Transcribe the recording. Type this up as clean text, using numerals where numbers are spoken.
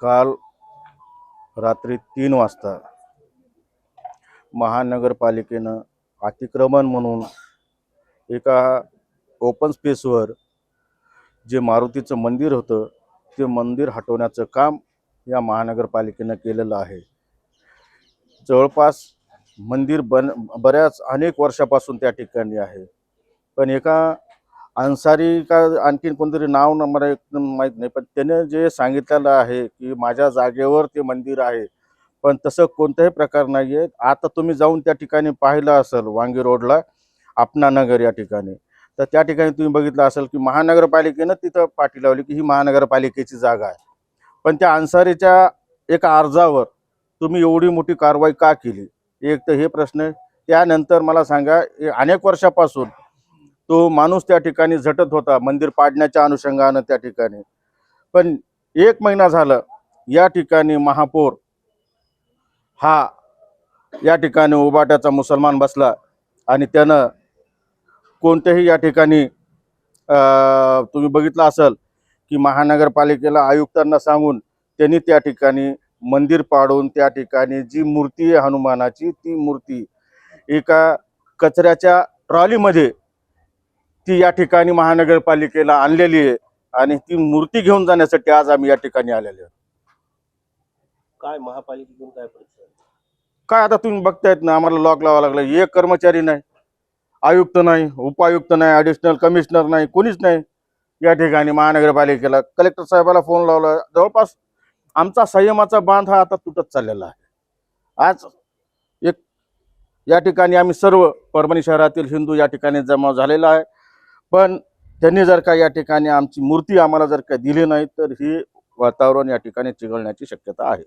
काल रात्री 3 वाजता महानगरपालिकेनं अतिक्रमण म्हणून एका ओपन स्पेसवर जे मारुतीचं मंदिर होतं ते मंदिर हटवण्याचं काम या महानगरपालिकेनं केलेलं आहे। जवळपास मंदिर बऱ्याच अनेक वर्षापासून त्या ठिकाणी आहे, पण एका अन्सारी का आणखीन कोणतरी नाव मला एकदम माहीत नाही, पण त्याने जे सांगितलेलं आहे की माझ्या जागेवर ते मंदिर आहे, पण तसं कोणताही प्रकार नाही आहे। आता तुम्ही जाऊन त्या ठिकाणी पाहिलं असेल वांगी रोडला आपणा नगर या ठिकाणी, तर त्या ठिकाणी तुम्ही बघितलं असेल की महानगरपालिकेनं तिथं पाटी लावली की ही महानगरपालिकेची जागा आहे, पण त्या अन्सारीच्या एका अर्जावर तुम्ही एवढी मोठी कारवाई का केली? एक तर हे प्रश्न। त्यानंतर मला सांगा, अनेक वर्षापासून तो माणूस त्या ठिकाणी झटत होता मंदिर पाडण्याच्या अनुषंगानं त्या ठिकाणी, पण 1 महिना झालं या ठिकाणी महापौर हा या ठिकाणी उबाटाचा मुसलमान बसला आणि त्यानं कोणत्याही या ठिकाणी तुम्ही बघितलं असेल की महानगरपालिकेला आयुक्तांना सांगून त्यांनी त्या ठिकाणी मंदिर पाडून त्या ठिकाणी जी मूर्ती आहे हनुमानाची, ती मूर्ती एका कचऱ्याच्या ट्रॉलीमध्ये ती या ठिकाणी महानगरपालिकेला आणलेली आहे आणि ती मूर्ती घेऊन जाण्यासाठी आज आम्ही या ठिकाणी आलेलो आहोत। काय महापालिकेतून काय परिस्थिती? काय आता तुम्ही बघतायत ना, आम्हाला लॉक लावावं लागलं। एक कर्मचारी नाही, आयुक्त नाही, उपायुक्त नाही, ॲडिशनल कमिशनर नाही, कोणीच नाही या ठिकाणी महानगरपालिकेला। कलेक्टर साहेबाला फोन लावला, जवळपास आमचा संयमाचा बांध हा आता तुटत चाललेला आहे। आज एक या ठिकाणी आम्ही सर्व परभणी शहरातील हिंदू या ठिकाणी जमा झालेला आहे, पण त्यांनी जर का या ठिकाणी आमची मूर्ती आम्हाला जर का दिली नाही तर ही वातावरण या ठिकाणी चिघळण्याची शक्यता आहे।